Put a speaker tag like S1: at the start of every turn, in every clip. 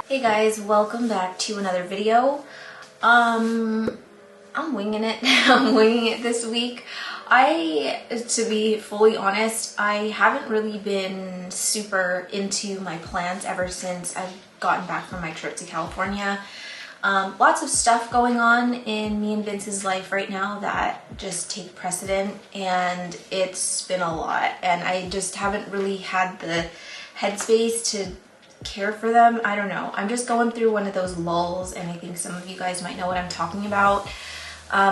S1: Hey guys, welcome back to another video. I'm winging it. I'm winging it this week. To be fully honest, I haven't really been super into my plants ever since I've gotten back from my trip to California. Lots of stuff going on in me and Vince's life right now that just take precedent, and it's been a lot, and I just haven't really had the headspace to care for them. I don't know. I'm just going through one of those lulls, and I think some of you guys might know what I'm talking about.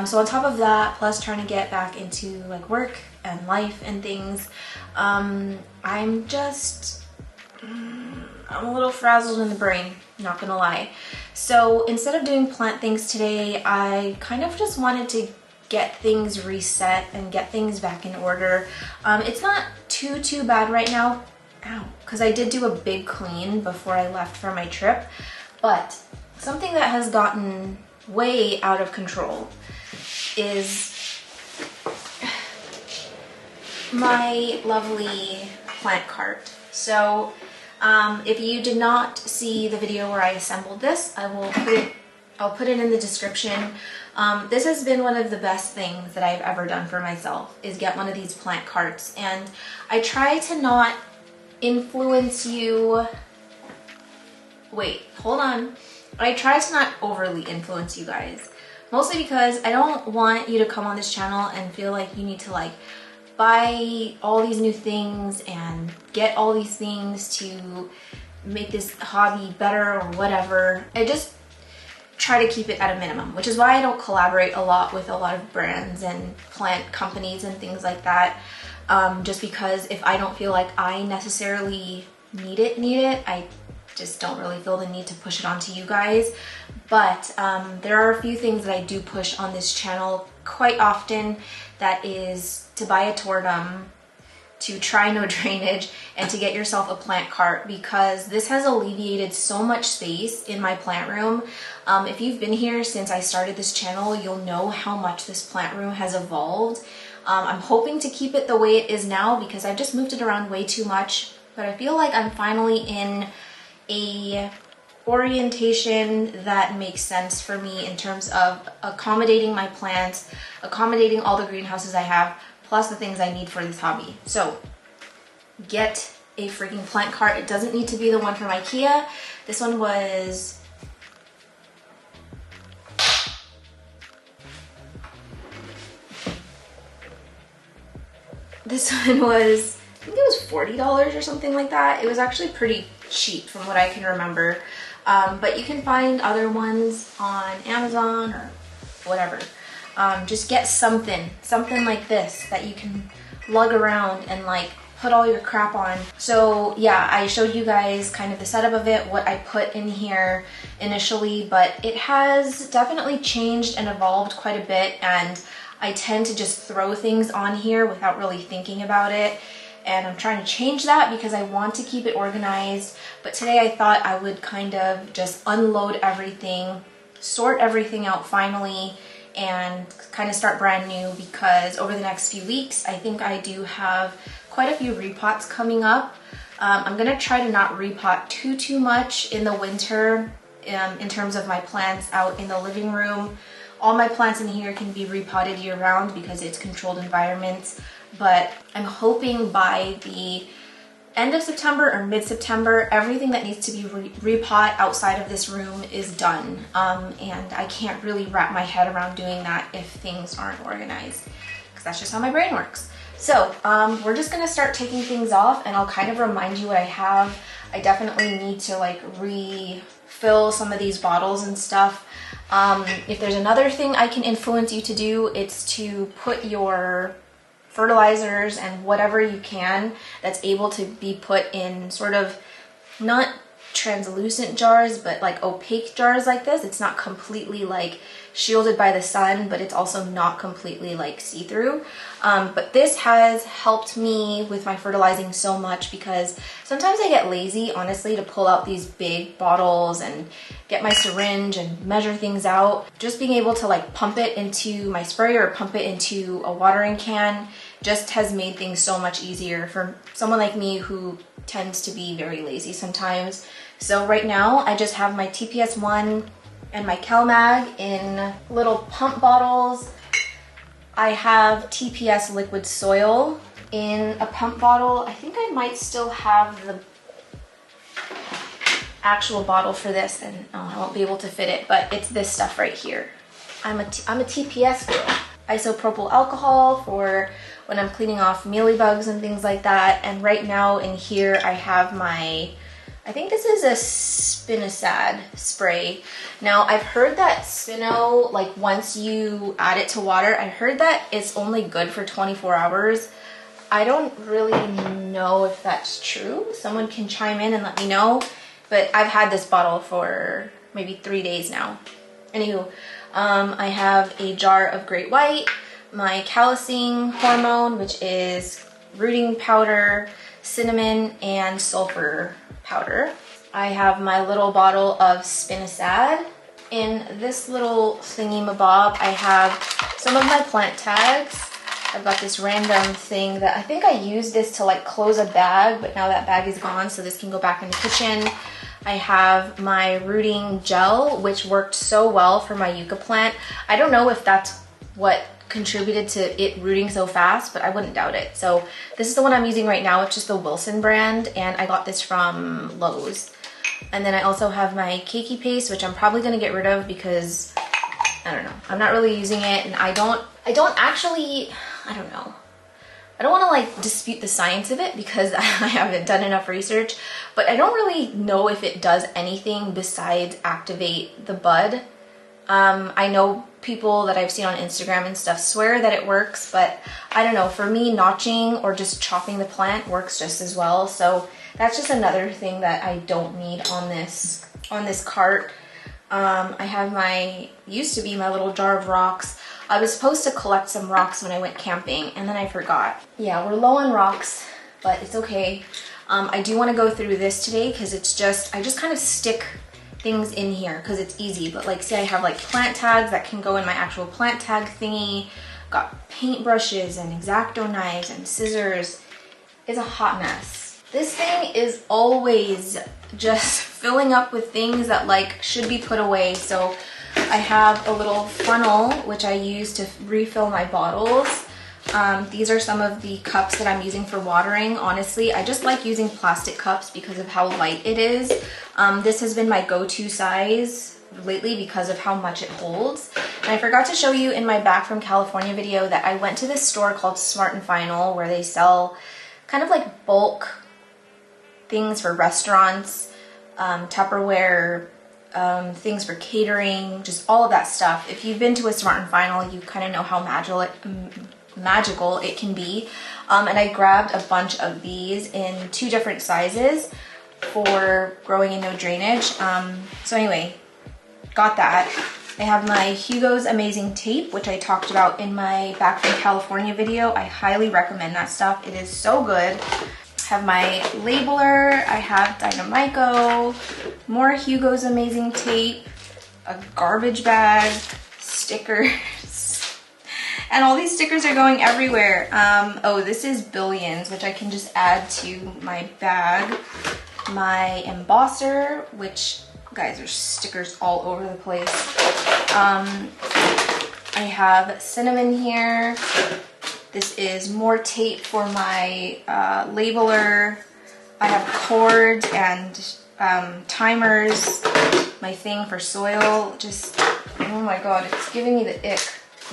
S1: So on top of that, plus trying to get back into like work and life and things, I'm a little frazzled in the brain, not gonna lie. So instead of doing plant things today, I kind of just wanted to get things reset and get things back in order. It's not too bad right now. Ow, because I did do a big clean before I left for my trip, but something that has gotten way out of control is my lovely plant cart. So if you did not see the video where I assembled this, I'll put it in the description. This has been one of the best things that I've ever done for myself, is get one of these plant carts. And I try to not influence you. Wait, hold on. I try to not overly influence you guys, mostly because I don't want you to come on this channel and feel like you need to like buy all these new things and get all these things to make this hobby better or whatever. I just try to keep it at a minimum, which is why I don't collaborate a lot with a lot of brands and plant companies and things like that. Just because if I don't feel like I necessarily need it, I just don't really feel the need to push it onto you guys. But there are a few things that I do push on this channel quite often. That is to buy a Tortum, to try no drainage, and to get yourself a plant cart, because this has alleviated so much space in my plant room. If you've been here since I started this channel, you'll know how much this plant room has evolved. I'm hoping to keep it the way it is now because I've just moved it around way too much, but I feel like I'm finally in a orientation that makes sense for me in terms of accommodating my plants, accommodating all the greenhouses I have, plus the things I need for this hobby. So get a freaking plant cart. It doesn't need to be the one from IKEA. This one was I think it was $40 or something like that. It was actually pretty cheap from what I can remember. But you can find other ones on Amazon or whatever. Just get something like this that you can lug around and like put all your crap on. So yeah, I showed you guys kind of the setup of it, what I put in here initially, but it has definitely changed and evolved quite a bit, and I tend to just throw things on here without really thinking about it. And I'm trying to change that because I want to keep it organized. But today I thought I would kind of just unload everything, sort everything out finally, and kind of start brand new, because over the next few weeks, I think I do have quite a few repots coming up. I'm gonna try to not repot too much in the winter in terms of my plants out in the living room. All my plants in here can be repotted year round because it's controlled environments, but I'm hoping by the end of September or mid-September, everything that needs to be repot outside of this room is done. And I can't really wrap my head around doing that if things aren't organized, because that's just how my brain works. So we're just gonna start taking things off, and I'll kind of remind you what I have. I definitely need to like refill some of these bottles and stuff. If there's another thing I can influence you to do, it's to put your fertilizers and whatever you can that's able to be put in sort of not translucent jars, but like opaque jars like this. It's not completely like shielded by the sun, but it's also not completely like see-through. But this has helped me with my fertilizing so much, because sometimes I get lazy, honestly, to pull out these big bottles and get my syringe and measure things out. Just being able to like pump it into my sprayer or pump it into a watering can just has made things so much easier for someone like me who tends to be very lazy sometimes. So right now I just have my TPS1 and my CalMag in little pump bottles. I have TPS liquid soil in a pump bottle. I think I might still have the actual bottle for this, and I won't be able to fit it, but it's this stuff right here. I'm a TPS girl. Isopropyl alcohol for when I'm cleaning off mealybugs and things like that. And right now in here I have my, I think this is a spinosad spray. Now I've heard that spino, like once you add it to water, I heard that it's only good for 24 hours. I don't really know if that's true. Someone can chime in and let me know, but I've had this bottle for maybe 3 days now. Anywho, I have a jar of Great White, my callousing hormone, which is rooting powder, cinnamon, and sulfur powder. I have my little bottle of spinosad. In this little thingy-mabob, I have some of my plant tags. I've got this random thing that I think I used this to like close a bag, but now that bag is gone, so this can go back in the kitchen. I have my rooting gel, which worked so well for my yucca plant. I don't know if that's what contributed to it rooting so fast, but I wouldn't doubt it. So this is the one I'm using right now. It's just the Wilson brand, and I got this from Lowe's. And then I also have my cakey paste, which I'm probably gonna get rid of because, I don't know, I'm not really using it, and I don't know. I don't want to like dispute the science of it because I haven't done enough research, but I don't really know if it does anything besides activate the bud. I know people that I've seen on Instagram and stuff swear that it works, but I don't know. For me, notching or just chopping the plant works just as well. So that's just another thing that I don't need on this cart. I have used to be my little jar of rocks. I was supposed to collect some rocks when I went camping, and then I forgot. Yeah, we're low on rocks, but it's okay. I do want to go through this today because I just kind of stick things in here because it's easy. But like, say I have like plant tags that can go in my actual plant tag thingy. Got paintbrushes and X-Acto knives and scissors. It's a hot mess. This thing is always just filling up with things that like should be put away. So I have a little funnel which I use to refill my bottles. These are some of the cups that I'm using for watering. Honestly, I just like using plastic cups because of how light it is. This has been my go-to size lately because of how much it holds. And I forgot to show you in my Back from California video that I went to this store called Smart & Final where they sell kind of like bulk things for restaurants, Tupperware, things for catering, just all of that stuff. If you've been to a Smart & Final, you kind of know how magical it can be. And I grabbed a bunch of these in 2 different sizes for growing in no drainage. So anyway, got that. I have my Hugo's Amazing Tape, which I talked about in my Back from California video. I highly recommend that stuff. It is so good. I have my labeler, I have Dynamico, more Hugo's Amazing Tape, a garbage bag, stickers, and all these stickers are going everywhere. Oh, this is Billions, which I can just add to my bag. My embosser, which, guys, there's stickers all over the place. I have cinnamon here. This is more tape for my labeler. I have cords and timers. My thing for soil. Just, oh my god, it's giving me the ick.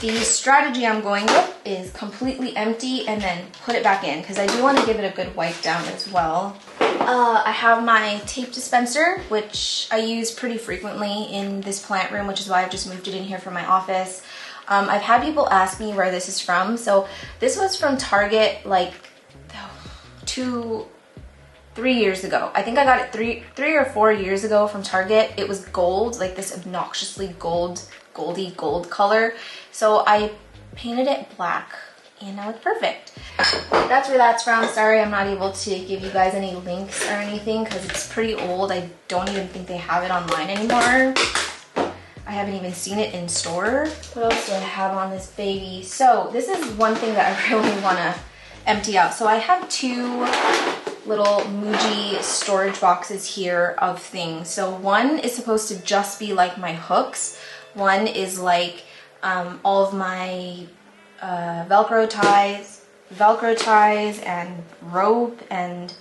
S1: The strategy I'm going with is completely empty and then put it back in because I do want to give it a good wipe down as well. I have my tape dispenser, which I use pretty frequently in this plant room, which is why I've just moved it in here for my office. I've had people ask me where this is from. So this was from Target like 3 years ago. I think I got it 3 or 4 years ago from Target. It was gold, like this obnoxiously goldy gold color. So I painted it black and now it's perfect. That's where that's from. Sorry, I'm not able to give you guys any links or anything because it's pretty old. I don't even think they have it online anymore. I I haven't even seen it in store. What else do I have on this baby? So this is one thing that I really want to empty out. So I have two little Muji storage boxes here of things. So one is supposed to just be like my hooks. One is like all of my Velcro ties and rope and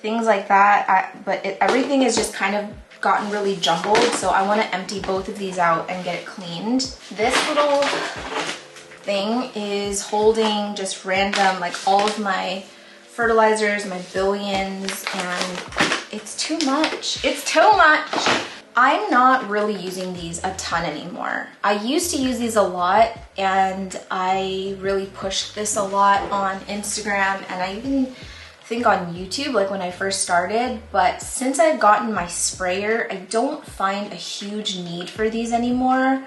S1: things like that. Everything is just kind of gotten really jumbled, so I want to empty both of these out and get it cleaned. This little thing is holding just random, like all of my fertilizers, my billions, and it's too much. It's too much. I'm not really using these a ton anymore. I used to use these a lot, and I really pushed this a lot on Instagram, and I even think on YouTube, like when I first started. But since I've gotten my sprayer, I don't find a huge need for these anymore.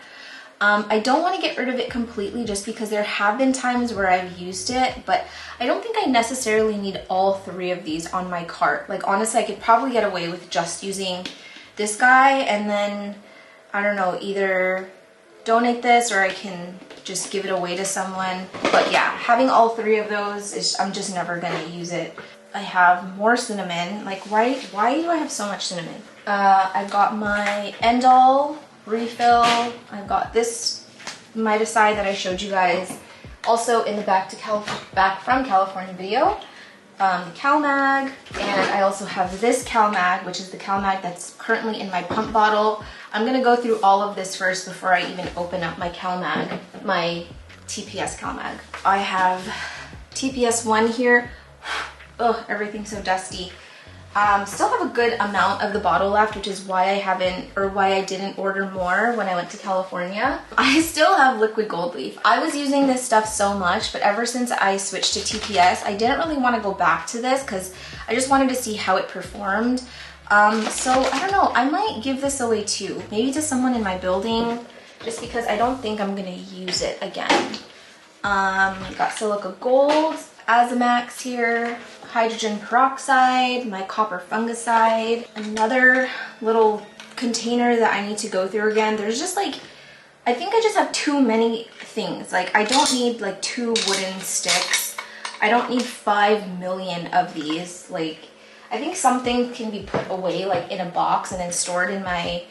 S1: I don't want to get rid of it completely just because there have been times where I've used it, but I don't think I necessarily need all three of these on my cart. Like honestly, I could probably get away with just using this guy and then, I don't know, either donate this or I can just give it away to someone. But yeah, having all three of those is, I'm just never gonna use it. I have more cinnamon. Like why do I have so much cinnamon? I've got my end all refill. I've got this Mitaside that I showed you guys also in the back from California video. The CalMag, and I also have this CalMag, which is the CalMag that's currently in my pump bottle. I'm gonna go through all of this first before I even open up my CalMag, my TPS CalMag. I have TPS 1 here. Ugh, everything's so dusty. Still have a good amount of the bottle left, which is why I didn't order more when I went to California. I still have liquid gold leaf. I was using this stuff so much, but ever since I switched to TPS, I didn't really want to go back to this because I just wanted to see how it performed. So I don't know, I might give this away too. Maybe to someone in my building, just because I don't think I'm gonna use it again. Got silica gold, Azamax here, hydrogen peroxide, my copper fungicide, another little container that I need to go through again. There's just like, I think I just have too many things. Like I don't need like 2 wooden sticks. I don't need 5 million of these. Like I think something can be put away like in a box and then stored in my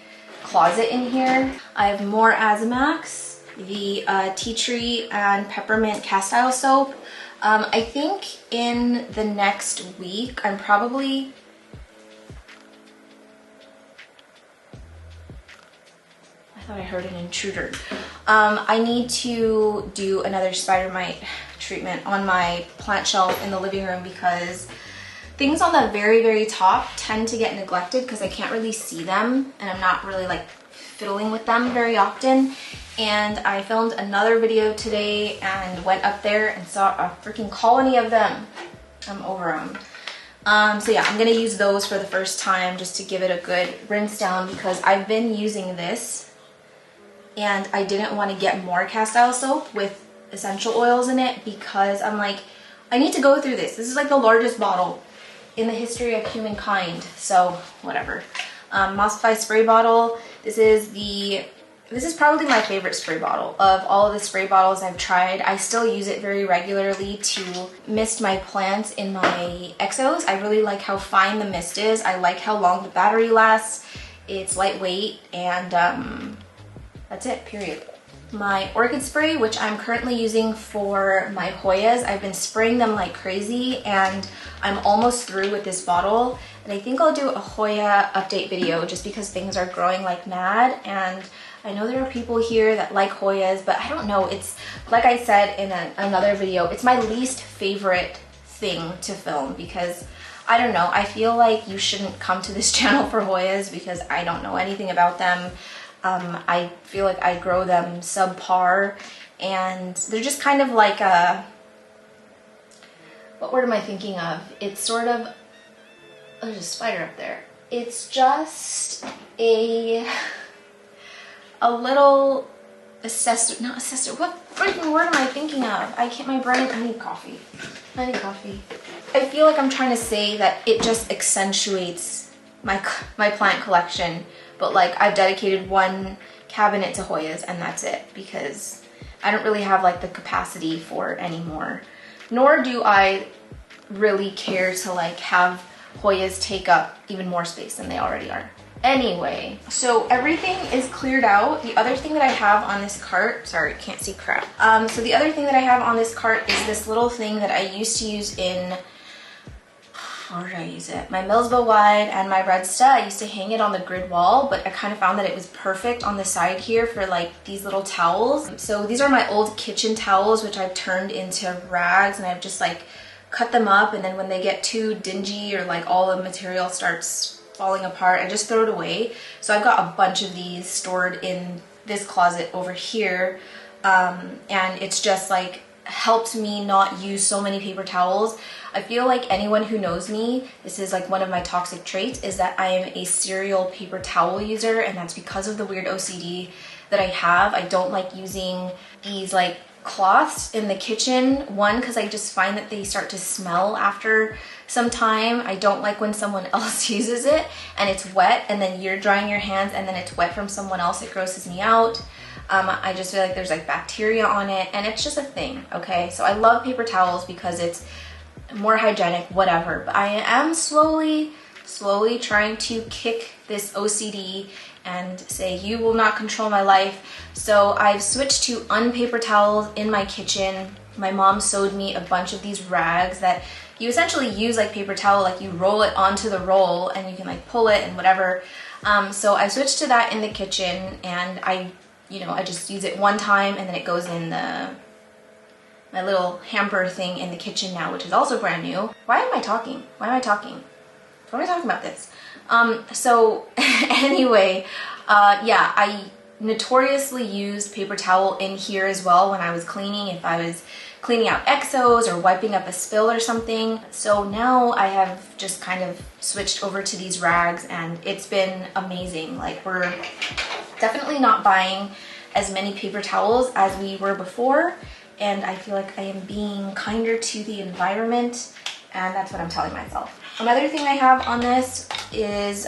S1: closet in here. I have more Azamax, the tea tree and peppermint cast iron soap. I think in the next week, I thought I heard an intruder. I need to do another spider mite treatment on my plant shelf in the living room because things on the very, very top tend to get neglected because I can't really see them and I'm not really like fiddling with them very often. And I filmed another video today and went up there and saw a freaking colony of them. I'm over them. So yeah, I'm gonna use those for the first time just to give it a good rinse down because I've been using this and I didn't want to get more cast iron soap with essential oils in it because I'm like, I need to go through this. This is like the largest bottle in the history of humankind. So whatever. Mossify spray bottle. This is probably my favorite spray bottle of all of the spray bottles I've tried. I still use it very regularly to mist my plants in my exos. I really like how fine the mist is. I like how long the battery lasts. It's lightweight and that's it, period. My orchid spray, which I'm currently using for my Hoyas. I've been spraying them like crazy and I'm almost through with this bottle. And I think I'll do a Hoya update video just because things are growing like mad. And I know there are people here that like Hoyas, but I don't know. It's like I said in another video, it's my least favorite thing to film because I don't know. I feel like you shouldn't come to this channel for Hoyas because I don't know anything about them. I feel like I grow them subpar and they're just kind of like a, what word am I thinking of? It's sort of, oh, there's a spider up there. It's just a little not accessory, what freaking word am I thinking of? I need coffee. I need coffee. I feel like I'm trying to say that it just accentuates my plant collection, but like I've dedicated one cabinet to Hoyas, and that's it, because I don't really have like the capacity for any more. Nor do I really care to like have Hoyas take up even more space than they already are. Anyway, so everything is cleared out. The other thing that I have on this cart, sorry, can't see crap. So the other thing that I have on this cart is this little thing that I used to use in, where did I use it? My Millsville Wide and my Redsta. I used to hang it on the grid wall, but I kind of found that it was perfect on the side here for like these little towels. So these are my old kitchen towels, which I've turned into rags, and I've just like cut them up, and then when they get too dingy or like all the material starts falling apart, I just throw it away. So I've got a bunch of these stored in this closet over here, and it's just like helped me not use so many paper towels. I feel like anyone who knows me, this is like one of my toxic traits, is that I am a serial paper towel user, and that's because of the weird OCD that I have. I don't like using these like cloths in the kitchen. One, because I just find that they start to smell after some time. I don't like when someone else uses it and it's wet, and then you're drying your hands and then it's wet from someone else. It grosses me out. I just feel like there's like bacteria on it, and it's just a thing, okay? So I love paper towels because it's more hygienic, whatever. But I am slowly trying to kick this OCD and say, you will not control my life. So I've switched to unpaper towels in my kitchen. My mom sewed me a bunch of these rags that you essentially use like paper towel, like you roll it onto the roll and you can like pull it and whatever. So I switched to that in the kitchen, and I just use it one time, and then it goes in my little hamper thing in the kitchen now, which is also brand new. Why am I talking? Why am I talking? Why am I talking about this? So anyway, yeah, I notoriously used paper towel in here as well when I was cleaning, if I was cleaning out exos or wiping up a spill or something. So now I have just kind of switched over to these rags, and it's been amazing. Like, we're definitely not buying as many paper towels as we were before, and I feel like I am being kinder to the environment, and that's what I'm telling myself. Another thing I have on this is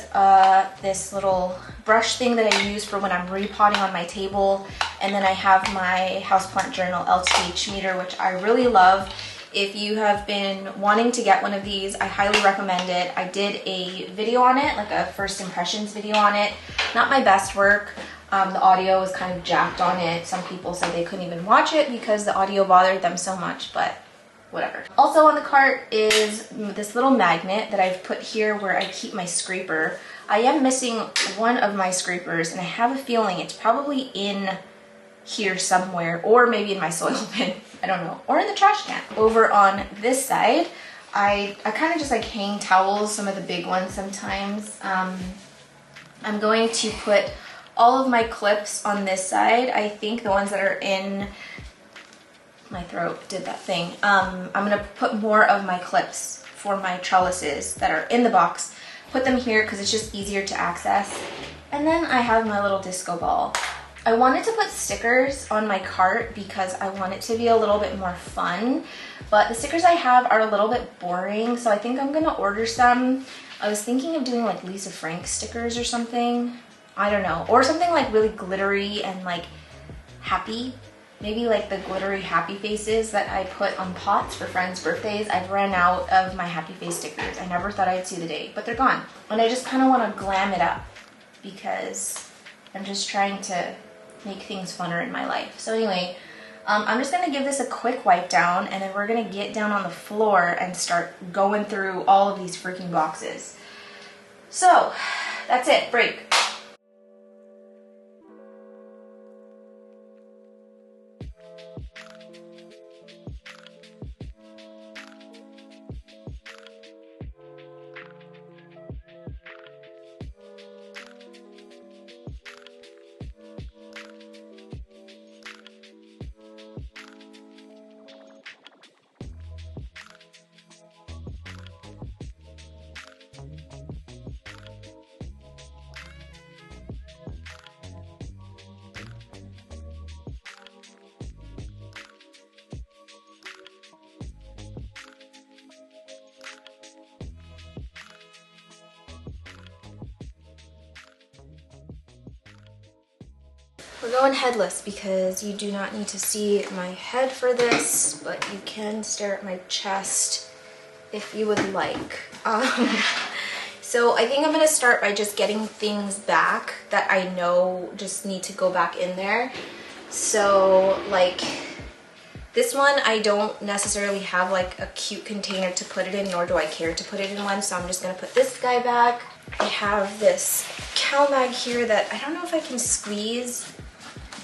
S1: this little brush thing that I use for when I'm repotting on my table, and then I have my houseplant journal LTH meter, which I really love. If you have been wanting to get one of these, I highly recommend it. I did a video on it, like a first impressions video on it. Not my best work. The audio was kind of jacked on it. Some people said they couldn't even watch it because the audio bothered them so much, but whatever. Also on the cart is this little magnet that I've put here where I keep my scraper. I am missing one of my scrapers, and I have a feeling it's probably in here somewhere, or maybe in my soil bin, I don't know, or in the trash can. Over on this side, I kind of just like hang towels, some of the big ones sometimes. I'm going to put all of my clips on this side. I think the ones that are in my throat did that thing. I'm gonna put more of my clips for my trellises that are in the box, put them here because it's just easier to access. And then I have my little disco ball. I wanted to put stickers on my cart because I want it to be a little bit more fun, but the stickers I have are a little bit boring, so I think I'm gonna order some. I was thinking of doing like Lisa Frank stickers or something. I don't know, or something like really glittery and like happy. Maybe like the glittery happy faces that I put on pots for friends' birthdays. I've ran out of my happy face stickers. I never thought I'd see the day, but they're gone. And I just kind of want to glam it up because I'm just trying to make things funner in my life. So anyway, I'm just gonna give this a quick wipe down, and then we're gonna get down on the floor and start going through all of these freaking boxes. So that's it, break. We're going headless because you do not need to see my head for this, but you can stare at my chest if you would like. So I think I'm gonna start by just getting things back that I know just need to go back in there. So like this one, I don't necessarily have like a cute container to put it in, nor do I care to put it in one. So I'm just gonna put this guy back. I have this cow bag here that I don't know if I can squeeze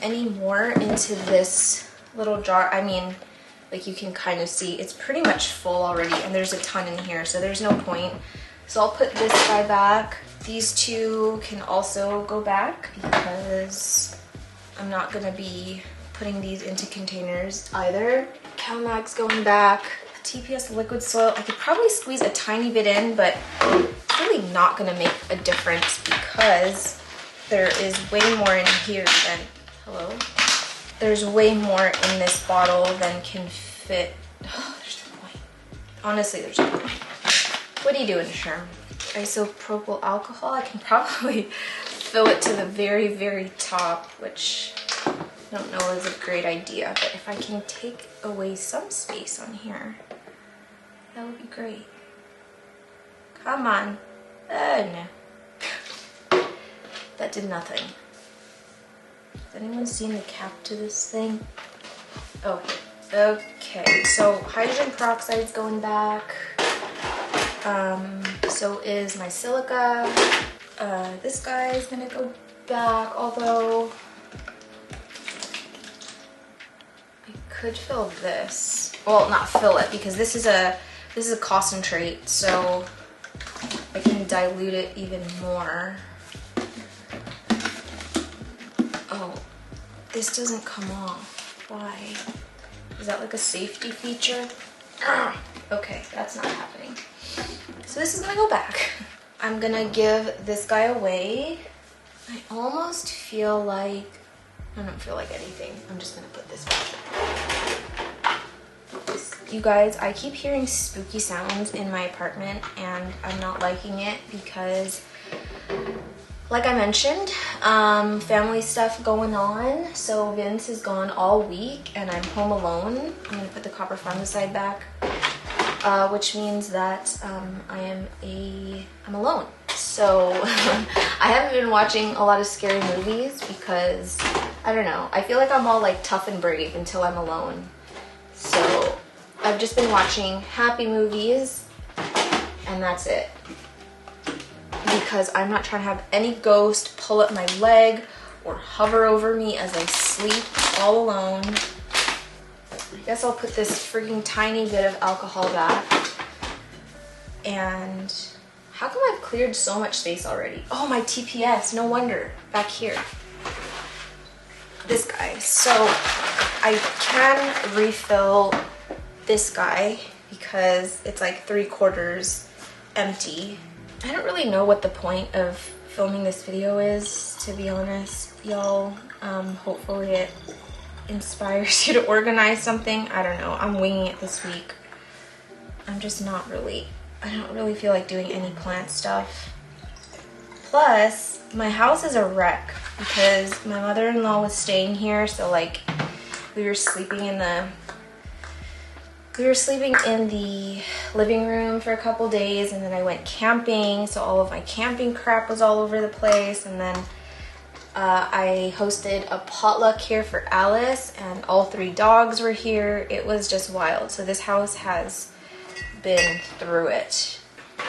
S1: any more into this little jar. I mean, like you can kind of see it's pretty much full already, and there's a ton in here, so there's no point. So I'll put this guy back. These two can also go back because I'm not gonna be putting these into containers either. Cow mag's going back. TPS liquid soil, I could probably squeeze a tiny bit in, but it's really not gonna make a difference because there is way more in here than, hello? There's way more in this bottle than can fit. Oh, there's no point. Honestly, there's no point. What are you doing, Sherm? Isopropyl alcohol, I can probably fill it to the very, very top, which I don't know is a great idea, but if I can take away some space on here, that would be great. Come on. Oh no. That did nothing. Has anyone seen the cap to this thing? Oh, okay. So hydrogen peroxide's going back. So is my silica. This guy is gonna go back, although I could fill this. Well, not fill it because this is a concentrate, so I can dilute it even more. Oh, this doesn't come off. Why? Is that like a safety feature? Okay, that's not happening. So this is gonna go back. I'm gonna give this guy away. I almost feel like, I don't feel like anything. I'm just gonna put this back. You guys, I keep hearing spooky sounds in my apartment and I'm not liking it because, like I mentioned, family stuff going on. So Vince is gone all week and I'm home alone. I'm gonna put the copper fungicide back, which means that I'm alone. So I haven't been watching a lot of scary movies because, I don't know, I feel like I'm all like tough and brave until I'm alone. So I've just been watching happy movies and that's it. Because I'm not trying to have any ghost pull up my leg or hover over me as I sleep all alone. I guess I'll put this freaking tiny bit of alcohol back. And how come I've cleared so much space already? Oh, my TPS, no wonder, back here. This guy. So I can refill this guy because it's like 3/4 empty. I don't really know what the point of filming this video is, to be honest, y'all. Hopefully it inspires you to organize something. I don't know. I'm winging it this week. I'm just not really, I don't really feel like doing any plant stuff. Plus, my house is a wreck because my mother-in-law was staying here, so like we were sleeping in the living room for a couple days, and then I went camping, so all of my camping crap was all over the place, and then I hosted a potluck here for Alice, and all 3 dogs were here. It was just wild. So this house has been through it.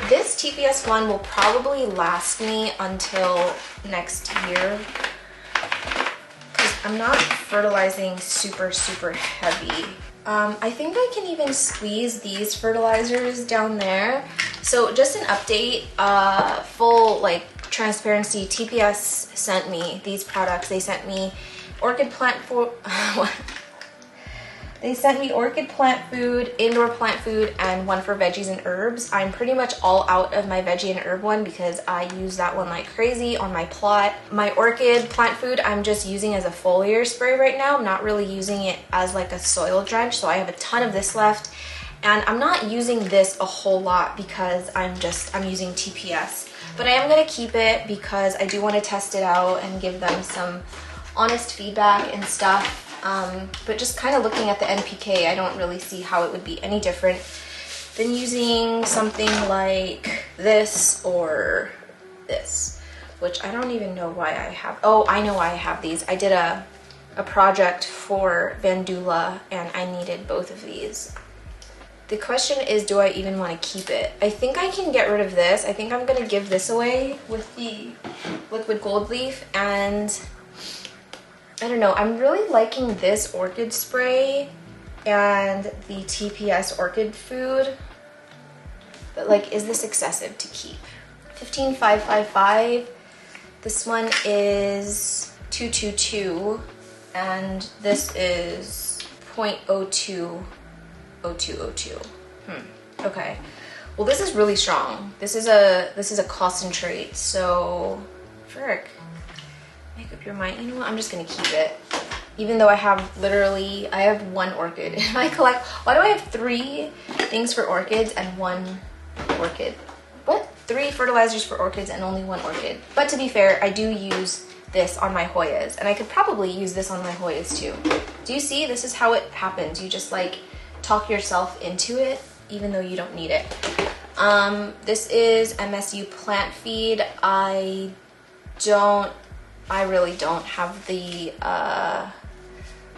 S1: This TPS one will probably last me until next year because I'm not fertilizing super heavy. I think I can even squeeze these fertilizers down there. So just an update, full like transparency, TPS sent me these products. They sent me orchid plant They sent me orchid plant food, indoor plant food, and one for veggies and herbs. I'm pretty much all out of my veggie and herb one because I use that one like crazy on my plot. My orchid plant food I'm just using as a foliar spray right now. I'm not really using it as like a soil drench, so I have a ton of this left. And I'm not using this a whole lot because I'm using TPS. But I am gonna keep it because I do want to test it out and give them some honest feedback and stuff. But just kind of looking at the NPK, I don't really see how it would be any different than using something like this or this, which I don't even know why I have. Oh, I know why I have these. I did a project for Vandula and I needed both of these. The question is, do I even want to keep it? I think I can get rid of this. I think I'm gonna give this away with the liquid gold leaf, and I don't know, I'm really liking this orchid spray and the TPS orchid food, but like, is this excessive to keep? 15,555. This one is 222, and this is 0.020202. Okay. Well, this is really strong. This is a concentrate, so frick. Make up your mind. You know what? I'm just gonna keep it. Even though I have one orchid in my collect. Why do I have 3 things for orchids and 1 orchid? What? 3 fertilizers for orchids and only 1 orchid. But to be fair, I do use this on my Hoyas, and I could probably use this on my Hoyas too. Do you see? This is how it happens. You just like talk yourself into it, even though you don't need it. This is MSU plant feed. I really don't have the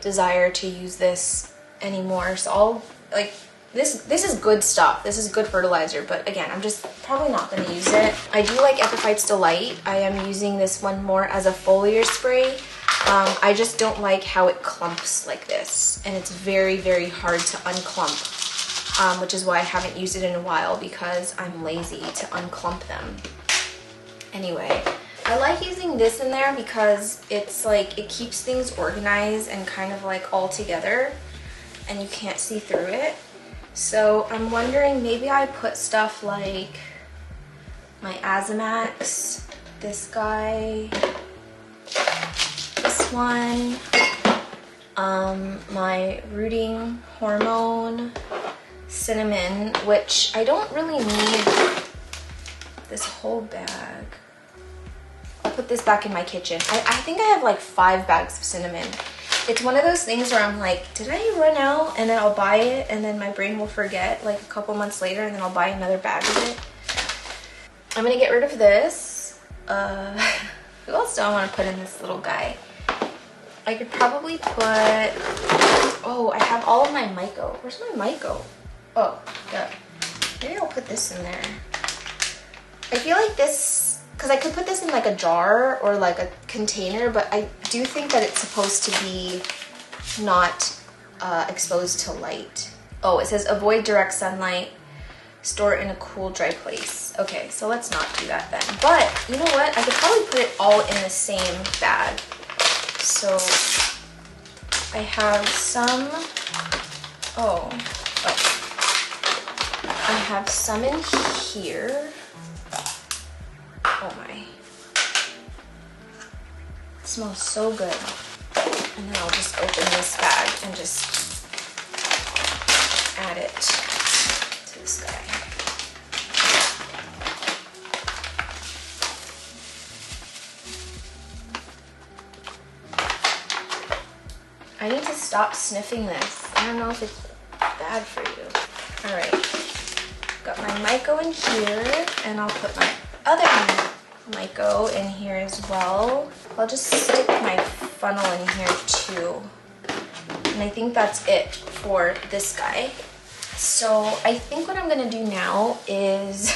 S1: desire to use this anymore. So I'll like this is good stuff. This is good fertilizer, but again, I'm just probably not going to use it. I do like Epiphyte's Delight. I am using this one more as a foliar spray. I just don't like how it clumps like this, and it's very, very hard to unclump, which is why I haven't used it in a while, because I'm lazy to unclump them. Anyway, I like using this in there because it's like, it keeps things organized and kind of like all together, and you can't see through it. So I'm wondering, maybe I put stuff like my Azamax, this guy, this one, my rooting hormone, cinnamon, which I don't really need this whole bag. I'll put this back in my kitchen. I think I have like 5 bags of cinnamon. It's one of those things where I'm like, did I run out? And then I'll buy it, and then my brain will forget like a couple months later, and then I'll buy another bag of it. I'm gonna get rid of this. Who else do I want to put in this little guy? I could probably put, oh, I have all of my Myco. Where's my Myco? Oh, yeah. Maybe I'll put this in there. I feel like this, because I could put this in like a jar or like a container, but I do think that it's supposed to be not exposed to light. Oh, it says avoid direct sunlight, store it in a cool, dry place. Okay, so let's not do that then. But you know what? I could probably put it all in the same bag. So I have some, I have some in here. Oh my. It smells so good. And then I'll just open this bag and just add it to this guy. I need to stop sniffing this. I don't know if it's bad for you. All right. Got my Myco in here, and I'll put my other Myco in here as well. I'll just stick my funnel in here too. And I think that's it for this guy. So I think what I'm gonna do now is,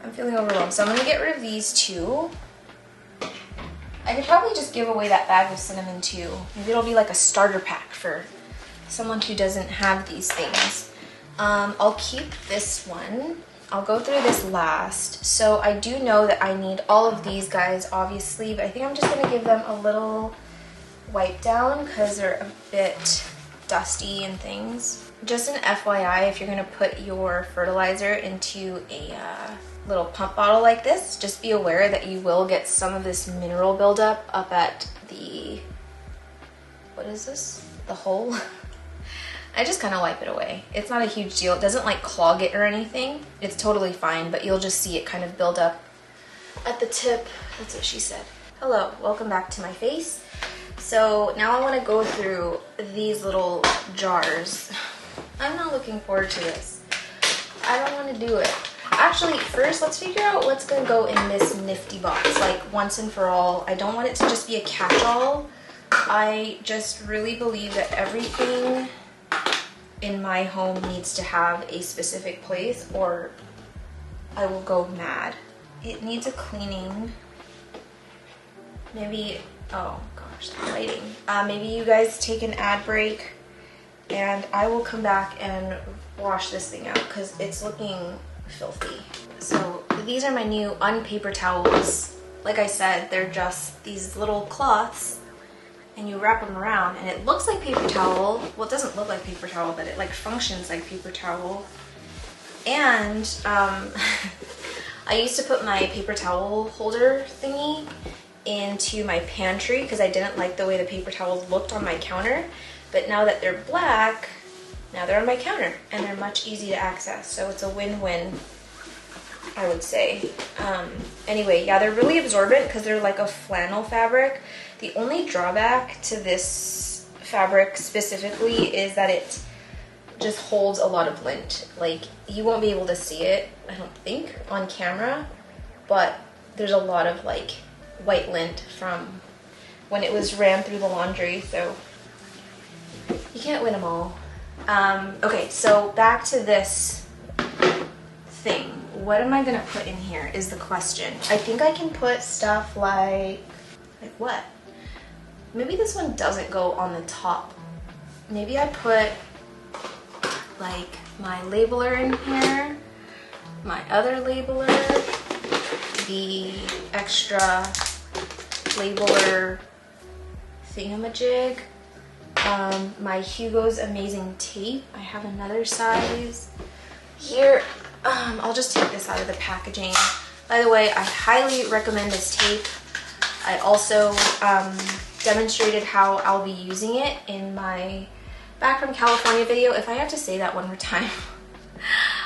S1: I'm feeling overwhelmed. So I'm gonna get rid of these 2. I could probably just give away that bag of cinnamon too. Maybe it'll be like a starter pack for someone who doesn't have these things. I'll keep this one. I'll go through this last. So I do know that I need all of these guys, obviously, but I think I'm just gonna give them a little wipe down because they're a bit dusty and things. Just an FYI, if you're gonna put your fertilizer into a little pump bottle like this, just be aware that you will get some of this mineral buildup up at the, what is this? The hole? I just kind of wipe it away. It's not a huge deal. It doesn't like clog it or anything. It's totally fine, but you'll just see it kind of build up at the tip. That's what she said. Hello, welcome back to my face. So now I want to go through these little jars. I'm not looking forward to this. I don't want to do it. Actually, first let's figure out what's going to go in this nifty box, like once and for all. I don't want it to just be a catch-all. I just really believe that everything in my home needs to have a specific place or I will go mad. It needs a cleaning. Maybe, oh gosh, the lighting. Maybe you guys take an ad break and I will come back and wash this thing out because it's looking filthy. So these are my new unpaper towels. Like I said, they're just these little cloths and you wrap them around and it looks like paper towel. Well, it doesn't look like paper towel, but it like functions like paper towel. And I used to put my paper towel holder thingy into my pantry because I didn't like the way the paper towels looked on my counter. But now that they're black, now they're on my counter and they're much easier to access. So it's a win-win, I would say. Anyway, yeah, they're really absorbent because they're like a flannel fabric. The only drawback to this fabric specifically is that it just holds a lot of lint. Like, you won't be able to see it, I don't think, on camera, but there's a lot of like white lint from when it was ran through the laundry, so you can't win them all. Okay, so back to this thing. What am I gonna put in here is the question. I think I can put stuff like what? Maybe this one doesn't go on the top. Maybe I put like my labeler in here, my other labeler, the extra labeler thingamajig, my Hugo's Amazing Tape. I have another size here. I'll just take this out of the packaging. By the way, I highly recommend this tape. I also demonstrated how I'll be using it in my Back from California video. If I have to say that one more time,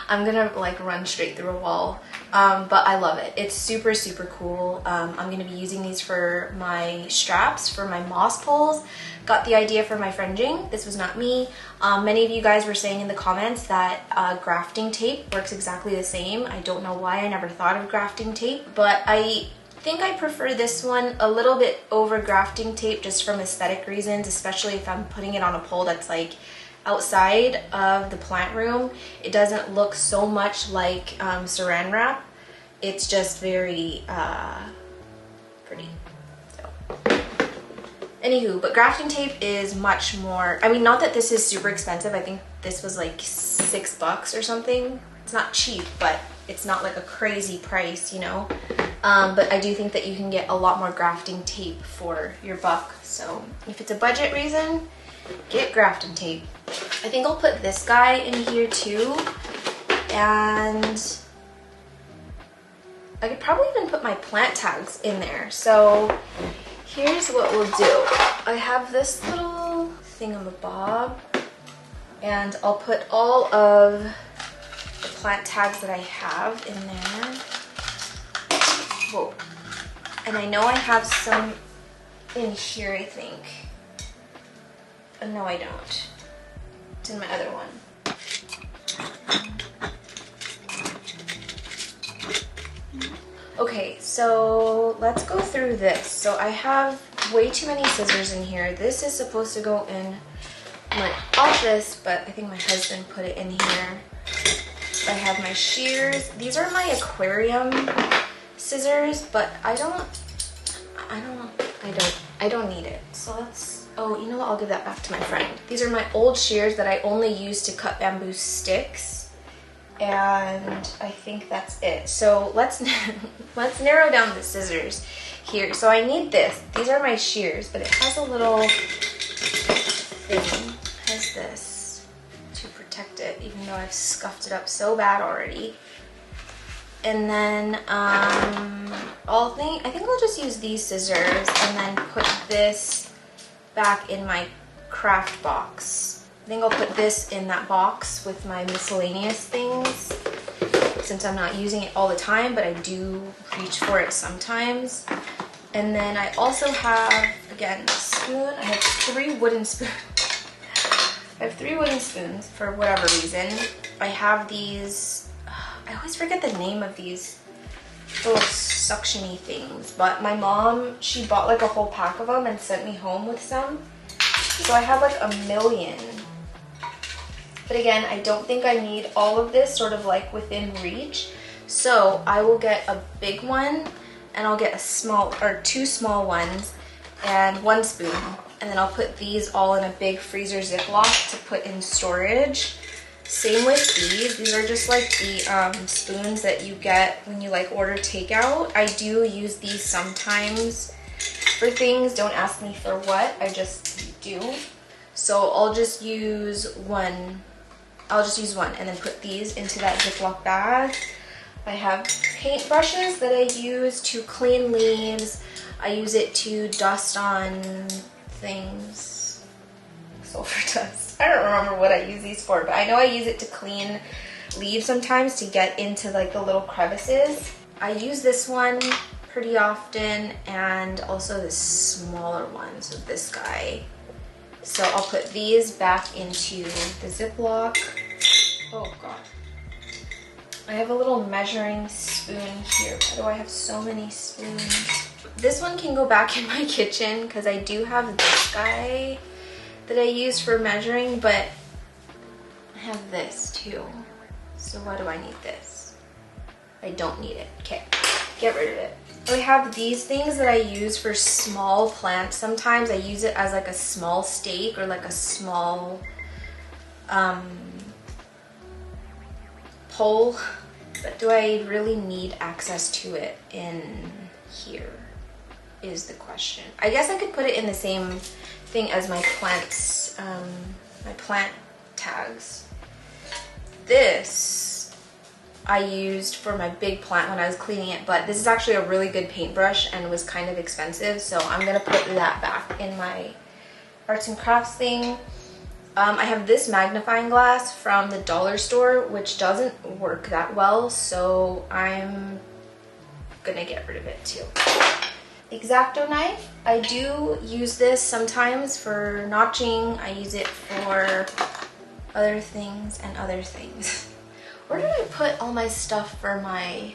S1: I'm gonna like run straight through a wall. But I love it. It's super, super cool. I'm gonna be using these for my straps, for my moss poles. Got the idea from my friend Jing. This was not me. Many of you guys were saying in the comments that grafting tape works exactly the same. I don't know why I never thought of grafting tape, but I think I prefer this one a little bit over grafting tape just from aesthetic reasons, especially if I'm putting it on a pole that's like outside of the plant room. It doesn't look so much like saran wrap. It's just very pretty. So, anywho, but grafting tape is much more, I mean, not that this is super expensive. I think this was like $6 or something. It's not cheap, but it's not like a crazy price, you know? But I do think that you can get a lot more grafting tape for your buck. So if it's a budget reason, get grafting tape. I think I'll put this guy in here too. And I could probably even put my plant tags in there. So here's what we'll do. I have this little thingamabob and I'll put all of the plant tags that I have in there. Whoa. And I know I have some in here, I think. No, I don't. It's in my other one. Okay, so let's go through this. So I have way too many scissors in here. This is supposed to go in my office, but I think my husband put it in here. I have my shears. These are my aquarium scissors, but I don't need it. So let's, oh, you know what? I'll give that back to my friend. These are my old shears that I only use to cut bamboo sticks. And I think that's it. So let's narrow down the scissors here. So I need this. These are my shears, but it has a little thing. It has this to protect it, even though I've scuffed it up so bad already. And then I think I'll just use these scissors and then put this back in my craft box. I think I'll put this in that box with my miscellaneous things since I'm not using it all the time, but I do reach for it sometimes. And then I also have, again, a spoon. I have 3 wooden spoons. I have 3 wooden spoons for whatever reason. I have these, I always forget the name of these little suction-y things, but my mom, she bought like a whole pack of them and sent me home with some. So I have like a million. But again, I don't think I need all of this sort of like within reach. So I will get a big one, and I'll get a small, or 2 small ones and 1 spoon. And then I'll put these all in a big freezer Ziploc to put in storage. Same with these. These are just like the spoons that you get when you like order takeout. I do use these sometimes for things. Don't ask me for what, I just do. So I'll just use one. I'll just use one and then put these into that Ziploc bag. I have paint brushes that I use to clean leaves. I use it to dust on things. Sulfur dust. I don't remember what I use these for, but I know I use it to clean leaves sometimes to get into like the little crevices. I use this one pretty often, and also this smaller one, so this guy. So I'll put these back into the Ziploc. Oh God. I have a little measuring spoon here. Why do I have so many spoons? This one can go back in my kitchen because I do have this guy that I use for measuring, but I have this too. So why do I need this? I don't need it. Okay, get rid of it. I have these things that I use for small plants. Sometimes I use it as like a small stake or like a small pole. But do I really need access to it in here is the question. I guess I could put it in the same thing as my plants, my plant tags. This I used for my big plant when I was cleaning it, but this is actually a really good paintbrush and was kind of expensive, so I'm gonna put that back in my arts and crafts thing. I have this magnifying glass from the dollar store, which doesn't work that well, so I'm gonna get rid of it too. X-Acto knife. I do use this sometimes for notching. I use it for other things and other things. Where did I put all my stuff for my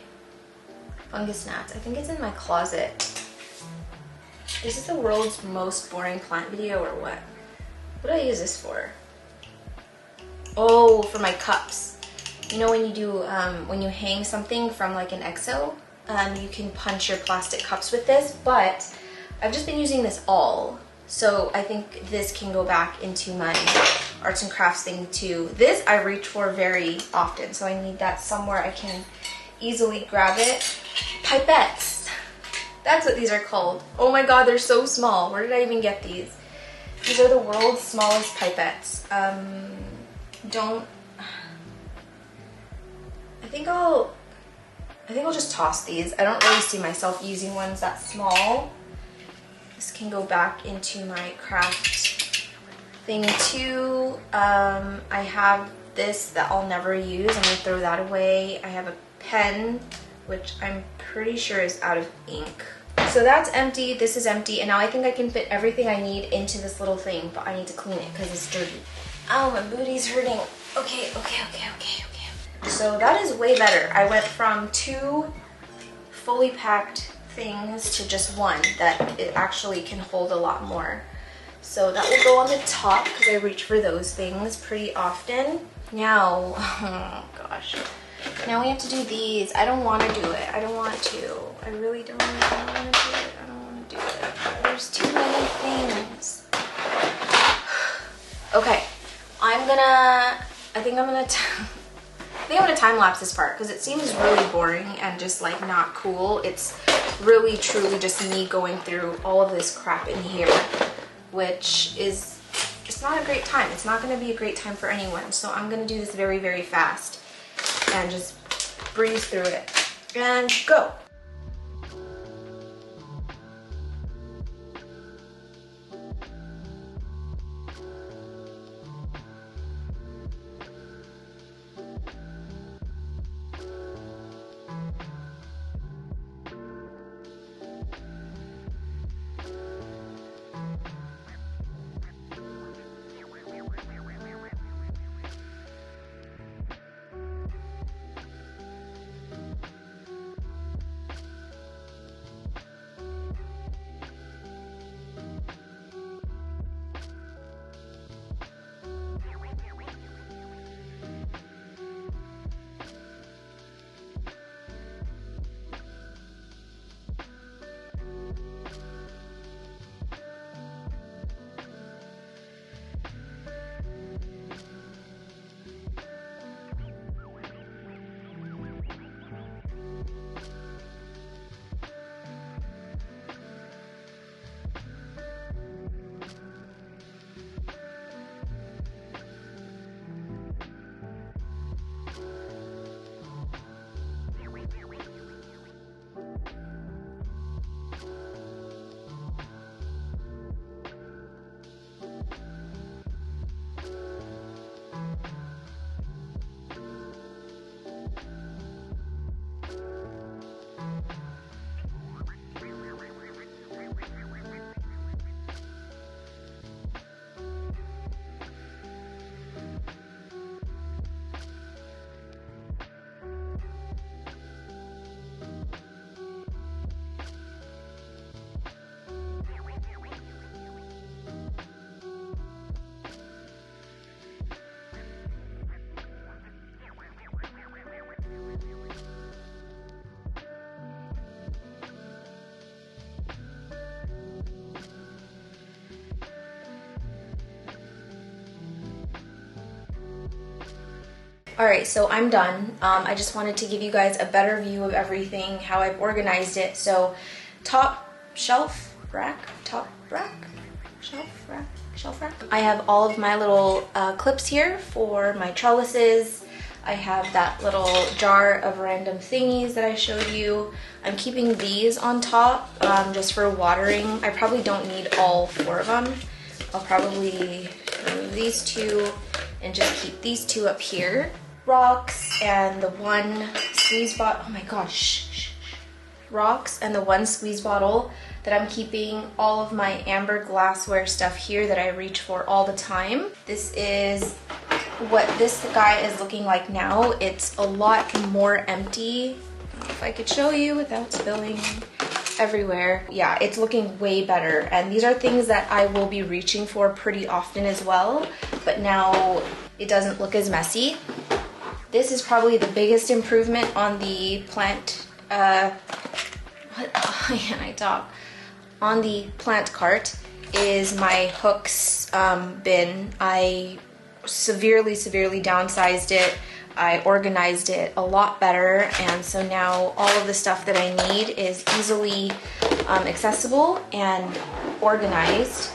S1: fungus gnats? I think it's in my closet. Is this the world's most boring plant video or what? What do I use this for? Oh, for my cups. You know when you do, when you hang something from like an EXO, you can punch your plastic cups with this, but I've just been using this all. So I think this can go back into my arts and crafts thing too. This I reach for very often, so I need that somewhere I can easily grab it. Pipettes. That's what these are called. Oh my God, they're so small. Where did I even get these? These are the world's smallest pipettes. I think I'll just toss these. I don't really see myself using ones that small. This can go back into my craft thing too. I have this that I'll never use. I'm gonna throw that away. I have a pen, which I'm pretty sure is out of ink. So that's empty, this is empty, and now I think I can fit everything I need into this little thing, but I need to clean it because it's dirty. Ow, my booty's hurting. Okay. So that is way better. I went from 2 fully packed things to just one that it actually can hold a lot more. So that will go on the top because I reach for those things pretty often. Now, oh gosh. Now we have to do these. I don't want to do it. I don't want to. I really don't. I don't want to do it. I don't want to do it. There's too many things. Okay. I think I'm gonna time lapse this part because it seems really boring and just like not cool. It's really truly just me going through all of this crap in here, which is, it's not a great time. It's not gonna be a great time for anyone. So I'm gonna do this very, very fast and just breeze through it and go. Alright, so I'm done. I just wanted to give you guys a better view of everything, how I've organized it. So top shelf rack. I have all of my little clips here for my trellises. I have that little jar of random thingies that I showed you. I'm keeping these on top just for watering. I probably don't need all 4 of them. I'll probably remove these 2 and just keep these 2 up here. Rocks and the 1 squeeze bottle. Oh my gosh. Rocks and the 1 squeeze bottle that I'm keeping all of my amber glassware stuff here that I reach for all the time. This is what this guy is looking like now. It's a lot more empty. If I could show you without spilling everywhere. Yeah, it's looking way better. And these are things that I will be reaching for pretty often as well, but now it doesn't look as messy. This is probably the biggest improvement on the plant, on the plant cart is my hooks bin. I severely downsized it. I organized it a lot better, and so now all of the stuff that I need is easily accessible and organized.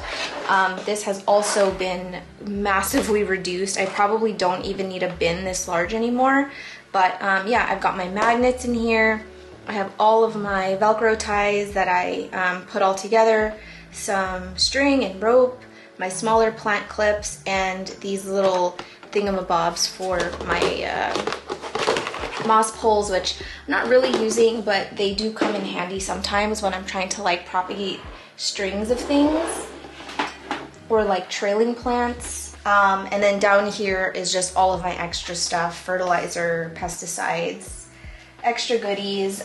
S1: This has also been massively reduced. I probably don't even need a bin this large anymore, but yeah, I've got my magnets in here. I have all of my Velcro ties that I put all together, some string and rope, my smaller plant clips, and these little thingamabobs for my moss poles, which I'm not really using, but they do come in handy sometimes when I'm trying to like propagate strings of things or like trailing plants. And then down here is just all of my extra stuff, fertilizer, pesticides, extra goodies.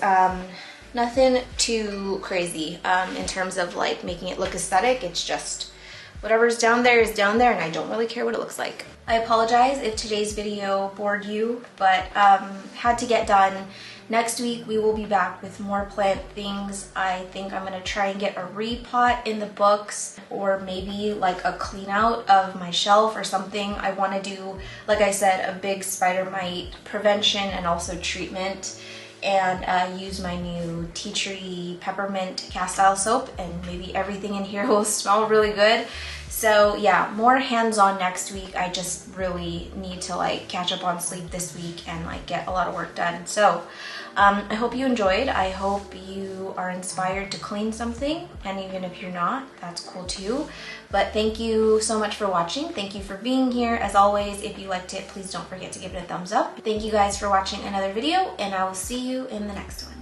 S1: Nothing too crazy in terms of like making it look aesthetic. It's just whatever's down there is down there, and I don't really care what it looks like. I apologize if today's video bored you, but had to get done. Next week we will be back with more plant things. I think I'm gonna try and get a repot in the books, or maybe like a clean out of my shelf or something. I wanna do, like I said, a big spider mite prevention and also treatment, and use my new tea tree peppermint cast iron soap, and maybe everything in here will smell really good. So yeah, more hands-on next week. I just really need to like catch up on sleep this week and like get a lot of work done. So I hope you enjoyed. I hope you are inspired to clean something, and even if you're not, that's cool too. But thank you so much for watching. Thank you for being here. As always, if you liked it, please don't forget to give it a thumbs up. Thank you guys for watching another video, and I will see you in the next one.